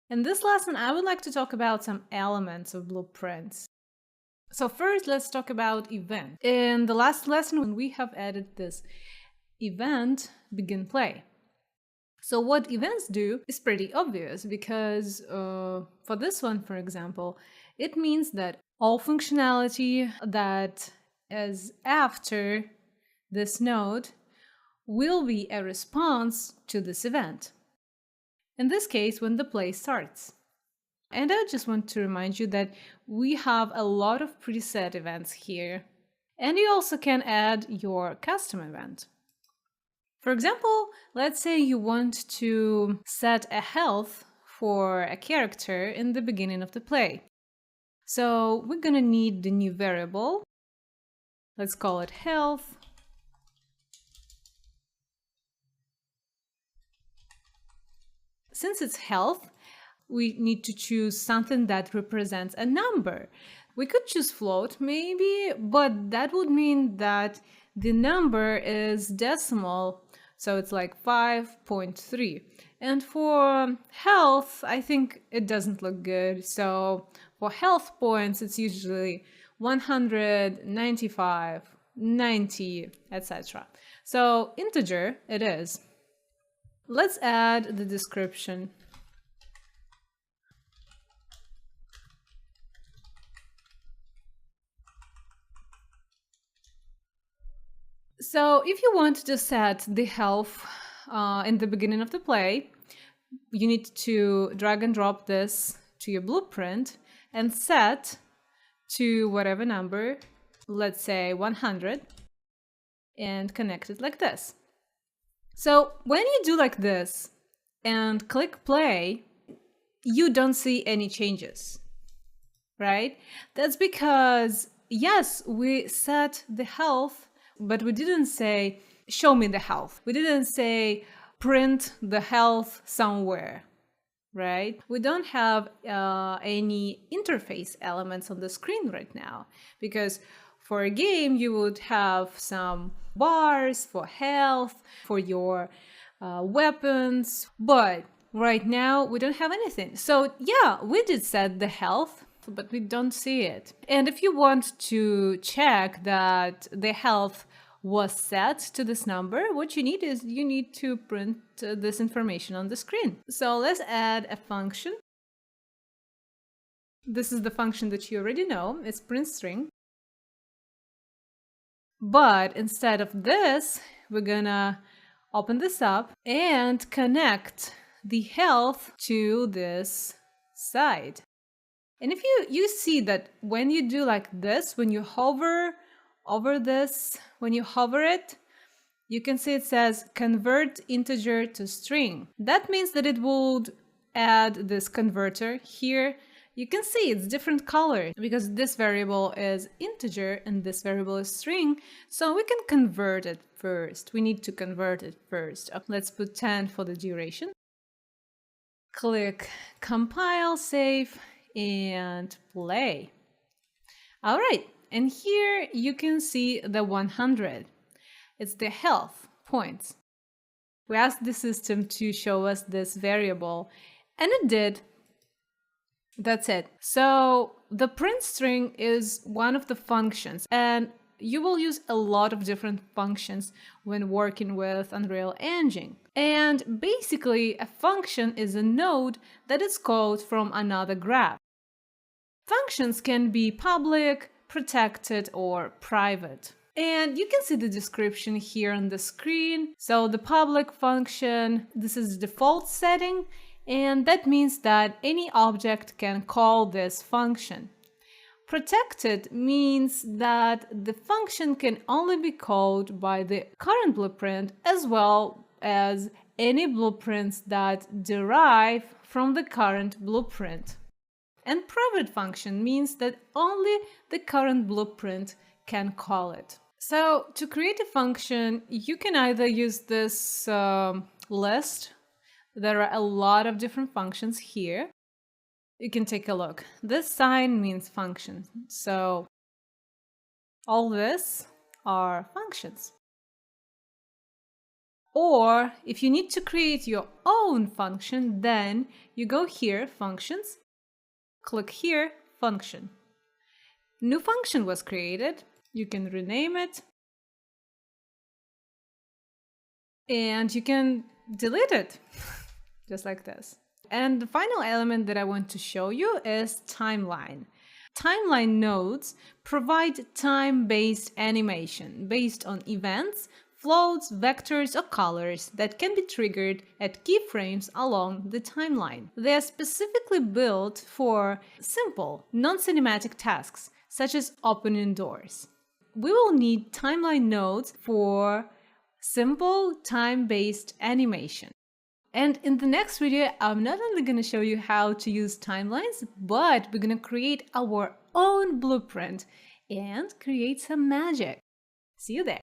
In this lesson, I would like to talk about some elements of blueprints. So first, let's talk about event. In the last lesson, we have added this event begin play. So what events do is pretty obvious because for this one, for example, it means that all functionality that is after this node will be a response to this event. In this case, when the play starts. And I just want to remind you that we have a lot of preset events here. And you also can add your custom event. For example, let's say you want to set a health for a character in the beginning of the play. So we're gonna need the new variable. Let's call it health. Since it's health, we need to choose something that represents a number. We could choose float maybe, but that would mean that the number is decimal, so it's like 5.3. And for health, I think it doesn't look good. So for health points, it's usually 100, 95, 90, etc. So integer it is. Let's add the description. So if you want to set the health in the beginning of the play, you need to drag and drop this to your blueprint and set to whatever number, let's say 100, and connect it like this. So when you do like this and click play, you don't see any changes, right? That's because, yes, we set the health, but we didn't say, show me the health. We didn't say, print the health somewhere, right? We don't have any interface elements on the screen right now, because for a game, you would have some bars for health, for your weapons, but right now we don't have anything. So yeah, we did set the health, but we don't see it. And if you want to check that the health was set to this number, what you need is you need to print this information on the screen. So let's add a function. This is the function that you already know. It's print string. But instead of this, we're gonna open this up and connect the health to this side. And if you see that when you do like this, when you hover over this, when you hover it, you can see it says convert integer to string. That means that it would add this converter here. You can see it's different color because this variable is integer and this variable is string. So we can convert it first. We need to convert it first. Let's put 10 for the duration. Click compile, save, and play. All right, and here you can see the 100. It's the health points. We asked the system to show us this variable, and it did. That's it. So the print string is one of the functions, and you will use a lot of different functions when working with Unreal Engine. And basically, a function is a node that is called from another graph. Functions can be public, protected, or private. And you can see the description here on the screen. So the public function, this is the default setting, and that means that any object can call this function. Protected means that the function can only be called by the current blueprint as well as any blueprints that derive from the current blueprint. And private function means that only the current blueprint can call it. So to create a function, you can either use this list. There are a lot of different functions here. You can take a look. This sign means function. So all this are functions. Or if you need to create your own function, then you go here, Functions, click here, Function. New function was created. You can rename it. And you can delete it, just like this. And the final element that I want to show you is timeline. Timeline nodes provide time-based animation based on events, floats, vectors, or colors that can be triggered at keyframes along the timeline. They are specifically built for simple, non-cinematic tasks, such as opening doors. We will need timeline nodes for simple, time-based animation. And in the next video, I'm not only going to show you how to use timelines, but we're going to create our own blueprint and create some magic. See you there.